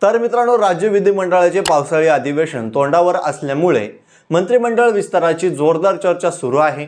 तर मित्रांनो, राज्य विधिमंडळाचे पावसाळी अधिवेशन तोंडावर असल्यामुळे मंत्रिमंडळ विस्ताराची जोरदार चर्चा सुरू आहे।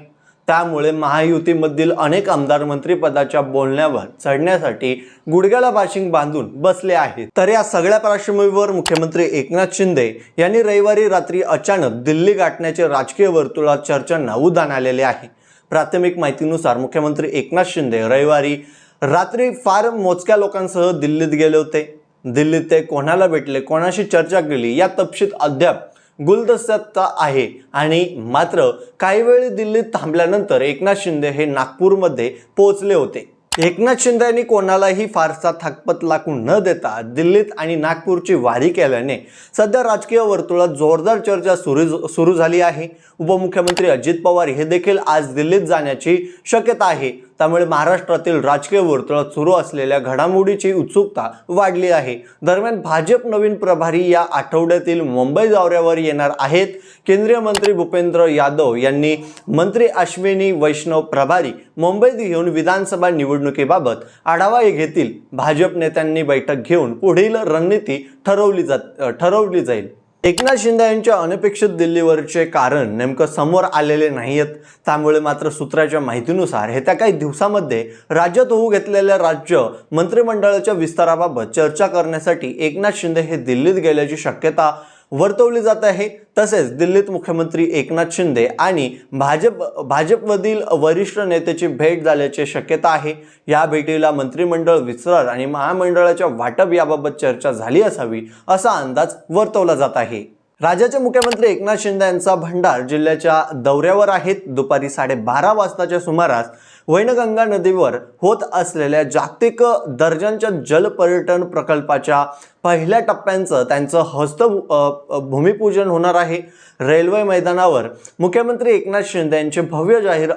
त्यामुळे महायुतीमधील अनेक आमदार मंत्रिपदाच्या बोलण्यावर चढण्यासाठी गुडघ्याला बाशिंग बांधून बसले आहेत। तर या सगळ्या पार्श्वभूमीवर मुख्यमंत्री एकनाथ शिंदे यांनी रविवारी रात्री अचानक दिल्ली गाठण्याचे राजकीय वर्तुळात चर्चांना उधाण आलेले आहे। प्राथमिक माहितीनुसार मुख्यमंत्री एकनाथ शिंदे रविवारी रात्री फार मोजक्या लोकांसह दिल्लीत गेले होते। दिल्लीत ते कोणाला भेटले, कोणाशी चर्चा केली या तपशील अद्याप गुलदस्त्यात आहे। आणि मात्र काही वेळ दिल्लीत थांबल्यानंतर एकनाथ शिंदे हे नागपूरमध्ये पोहोचले होते। एकनाथ शिंदे यांनी कोणालाही फारसा थाकपत लागू न देता दिल्लीत आणि नागपूरची वारी केल्याने सध्या राजकीय वर्तुळात जोरदार चर्चा सुरू झाली आहे। उपमुख्यमंत्री अजित पवार हे देखील आज दिल्लीत जाण्याची शक्यता आहे। त्यामुळे महाराष्ट्रातील राजकीय वर्तुळात सुरू असलेल्या घडामोडीची उत्सुकता वाढली आहे। दरम्यान भाजप नवीन प्रभारी या आठवड्यातील मुंबई दौऱ्यावर येणार आहेत। केंद्रीय मंत्री भूपेंद्र यादव यांनी मंत्री अश्विनी वैष्णव प्रभारी मुंबईत घेऊन विधानसभा निवडणुकीबाबत आढावा घेतील। भाजप नेत्यांनी बैठक घेऊन पुढील रणनीती ठरवली जाईल। एकनाथ शिंदे यांच्या अनपेक्षित दिल्लीवरचे कारण नेमकं समोर आलेले नाहीयेत। त्यामुळे मात्र सूत्राच्या माहितीनुसार येत्या काही दिवसांमध्ये राज्यात होऊ घेतलेल्या राज्य मंत्रिमंडळाच्या विस्ताराबाबत चर्चा करण्यासाठी एकनाथ शिंदे हे दिल्लीत गेल्याची शक्यता वर्तवली जात आहे। तसेच दिल्लीत मुख्यमंत्री एकनाथ शिंदे आणि भाजपमधील वरिष्ठ नेत्याची भेट झाल्याची शक्यता आहे। या भेटीला मंत्रिमंडळ विस्तार आणि महामंडळाच्या वाटप याबाबत चर्चा झाली असावी असा अंदाज वर्तवला जात आहे। राज्याचे मुख्यमंत्री एकनाथ शिंदे यांचा भंडारा जिल्ह्याच्या दौऱ्यावर आहेत। दुपारी 12:30 वाजताच्या सुमारास वैनगंगा नदीवर होत असलेल्या जागतिक दर्जाच्या जलपर्यटन प्रकल्पाच्या पहिल्या टप्प्याचं त्यांचं भूमिपूजन होणार आहे। रेल्वे मैदानावर मुख्यमंत्री एकनाथ शिंदे यांचे भव्य जाहीर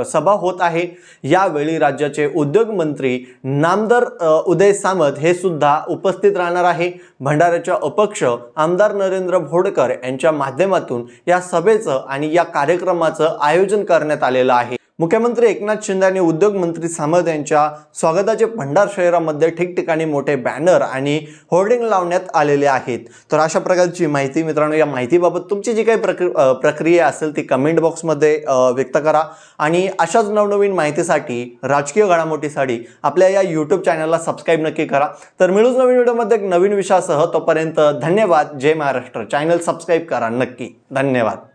सभा होत आहे। यावेळी राज्याचे उद्योग मंत्री नामदार उदय सामंत हे सुद्धा उपस्थित राहणार आहे। भंडाऱ्याच्या अपक्ष आमदार नरेंद्र भोडकर यांच्या माध्यमातून या सभेचं आणि या कार्यक्रमाचं आयोजन करण्यात आलेलं आहे। मुख्यमंत्री एकनाथ शिंदे आणि उद्योग मंत्री सामंत यांच्या स्वागताचे भंडारा शहरामध्ये ठिकठिकाणी मोठे बॅनर आणि होर्डिंग लावण्यात आलेले आहेत। तर अशा प्रकारची माहिती मित्रांनो, या माहितीबाबत तुमची जी काही प्रक्रिया असेल ती कमेंट बॉक्समध्ये व्यक्त करा। आणि अशाच नवनवीन माहितीसाठी, राजकीय घडामोडीसाठी आपल्या या यूट्यूब चॅनलला सबस्क्राईब नक्की करा। तर मिळूच नवीन व्हिडिओमध्ये एक नवीन विषयासह। तोपर्यंत धन्यवाद। जय महाराष्ट्र। चॅनल सबस्क्राईब करा नक्की। धन्यवाद।